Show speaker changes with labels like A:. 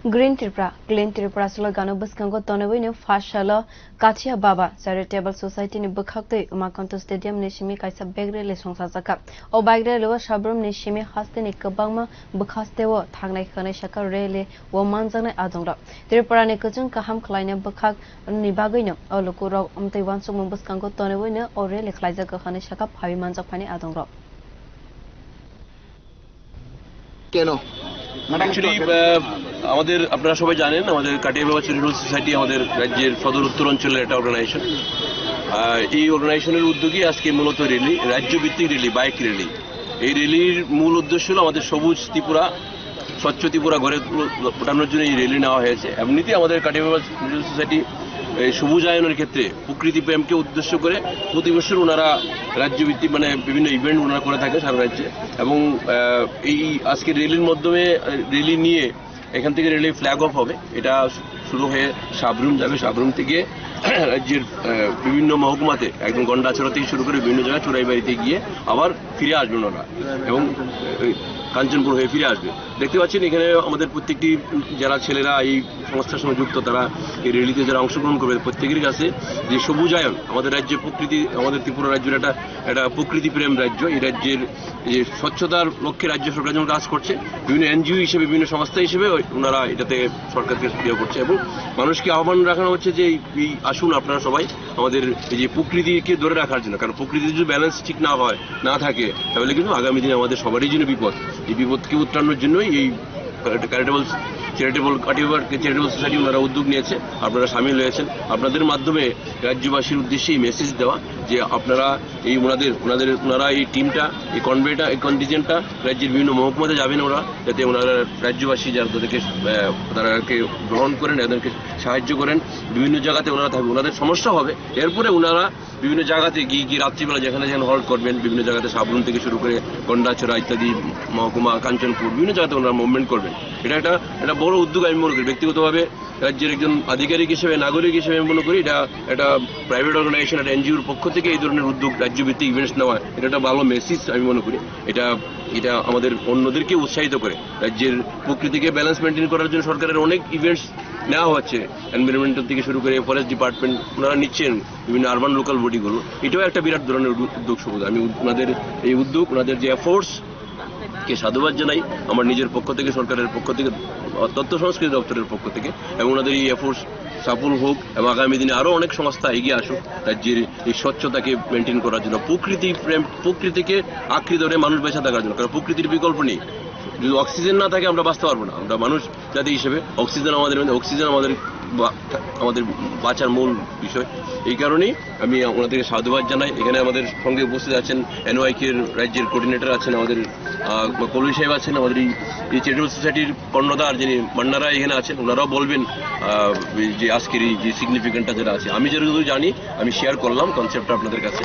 A: Green Tripura solo gano buskango tonewino fashalo Katia Baba Charitable Society ni bukhakte Umakonto Stadium ni shimi kaisa begre le songsajaka o bagre lewa shabrum ni shimi haste ni kabangma bukhastewo thangnai khane shaka rele wo manjanai adongra Tripura ni kujung kaham khlaina bukhak ni bagino o lokuro amtai wansung buskango tonewino o rele khlaijaka khane shaka phabi manjak phani adongra
B: কেন
C: actually আমাদের আপনারা সবাই জানেন আমাদের কাটিয়া বাবা charitable society আমাদের রাজ্যের সদর উত্তরাঞ্চলের একটা অর্গানাইজেশন এই অর্গানাইজেশনের উদ্যোগে আজকে মূলত র্যালি রাজ্যভিত্তিক র্যালি বাইক র্যালি এই র্যালির মূল উদ্দেশ্য হলো আমাদের সবুজ ত্রিপুরা স্বচ্ছ ত্রিপুরা গড়ে ওঠানোর জন্য এই র্যালি নেওয়া হয়েছে এমনিতেই আমাদের কাটিয়া বাবা চ্যারিটেবল সোসাইটি সবুজায়নের ক্ষেত্রে প্রকৃতি প্রেমকে উদ্দেশ্য করে প্রতি বছর ওনারা রাজ্যভিত্তিক মানে বিভিন্ন ইভেন্ট ওনারা করে থাকে সারা রাজ্যে এবং এই আজকের র্যালির মাধ্যমে র্যালি নিয়ে এখান থেকে র্যালি ফ্ল্যাগ অফ হবে এটা শুরু হয়ে সাবরুম যাবে সাবরুম থেকে রাজ্যের বিভিন্ন মহকুমাতে একদম গন্ডাছড়া থেকে শুরু করে বিভিন্ন জায়গায় চোরাইবাড়িতে গিয়ে আবার ফিরে আসবেন ওরা এবং কাঞ্চনপুর হয়ে ফিরে আসবে দেখতে পাচ্ছেন এখানে আমাদের প্রত্যেকটি যারা ছেলেরা এই সংস্থার সঙ্গে যুক্ত তারা এই র্যালিতে যারা অংশগ্রহণ করবে প্রত্যেকের কাছে যে সবুজায়ন আমাদের রাজ্যে প্রকৃতি আমাদের ত্রিপুরা রাজ্যের একটা প্রকৃতি প্রেম রাজ্য এই রাজ্যের যে স্বচ্ছতার লক্ষ্যে রাজ্য সরকার যেমন কাজ করছে বিভিন্ন এনজিও হিসেবে বিভিন্ন সংস্থা হিসেবে ওনারা এটাতে সরকারকে সক্রিয় করছে এবং মানুষকে আহ্বান রাখানো হচ্ছে যে এই আসুন আপনারা সবাই আমাদের এই যে প্রকৃতিকে ধরে রাখার জন্য কারণ প্রকৃতির যদি ব্যালেন্স ঠিক না থাকে তাহলে কিন্তু আগামী দিনে আমাদের সবারই জন্য বিপদ এই বিপদকে উত্তরানোর জন্যই এই চ্যারিটেবল সোসাইটি ওনারা উদ্যোগ নিয়েছে আপনারা সামিল হয়েছেন আপনাদের মাধ্যমে রাজ্যবাসীর উদ্দেশ্যে এই মেসেজ দেওয়া যে আপনারা এই ওনারা এই টিমটা এই কন্টিজেন্টটা রাজ্যের বিভিন্ন মহকুমাতে যাবেন ওরা যাতে ওনারা রাজ্যবাসী যারা তাদেরকে গ্রহণ করেন এদেরকে সাহায্য করেন বিভিন্ন জায়গাতে ওনারা থাকবে ওনাদের সমস্যা হবে এরপরে ওনারা বিভিন্ন জায়গাতে গিয়ে রাত্রিবেলা যেখানে হল্ট করবেন বিভিন্ন জায়গাতে সাবরুম থেকে শুরু করে গন্ডাছড়া ইত্যাদি মহকুমা কাঞ্চনপুর বিভিন্ন জায়গাতে ওনারা মুভমেন্ট করবেন এটা একটা বড় উদ্যোগ আমি মনে করি ব্যক্তিগতভাবে রাজ্যের একজন আধিকারিক হিসেবে নাগরিক হিসেবে আমি মনে করি এটা একটা প্রাইভেট অর্গানাইজেশন একটা এনজিওর পক্ষ থেকে এই ধরনের উদ্যোগ রাজ্যভিত্তিক ইভেন্টস নেওয়া এটা একটা ভালো মেসেজ আমি মনে করি এটা আমাদের অন্যদেরকে উৎসাহিত করে রাজ্যের প্রকৃতিকে ব্যালেন্স মেনটেন করার জন্য সরকারের অনেক ইভেন্টস নেওয়া হচ্ছে এনভায়রনমেন্টাল থেকে শুরু করে ফরেস্ট ডিপার্টমেন্ট ওনারা নিচ্ছেন বিভিন্ন আরবান লোকাল বডিগুলো এটাও একটা বিরাট ধরনের উদ্যোগ সবুজ আমি ওনাদের এই উদ্যোগ ওনাদের যে এফোর্টস কে সাধুবাদ জানাই আমার নিজের পক্ষ থেকে সরকারের পক্ষ থেকে তথ্য সংস্কৃতি দপ্তরের পক্ষ থেকে এবং ওনাদের এই এফোর্টস সফল হোক এবং আগামী দিনে আরও অনেক সংস্থা এগিয়ে আসুক রাজ্যের এই স্বচ্ছতাকে মেনটেন করার জন্য প্রকৃতিকে আঁকড়ে ধরে মানুষ বেঁচে থাকার জন্য কারণ প্রকৃতির বিকল্প নেই যদি অক্সিজেন না থাকে আমরা বাঁচতে পারবো না আমরা মানুষ জাতি হিসেবে অক্সিজেন আমাদের বাঁচার মূল বিষয় এই কারণেই আমি ওনাদেরকে সাধুবাদ জানাই এখানে আমাদের সঙ্গে উপস্থিত আছেন এনওয়াইকের রাজ্যের কোঅর্ডিনেটর আছেন আমাদের কলবি সাহেব আছেন আমাদের এই চ্যারিটেবল সোসাইটির কর্ণধার যিনি মান্নারা এখানে আছেন ওনারাও বলবেন যে আজকের এই যে সিগনিফিকেন্টটা যেটা আছে আমি যেটুকু জানি আমি শেয়ার করলাম কনসেপ্টটা আপনাদের কাছে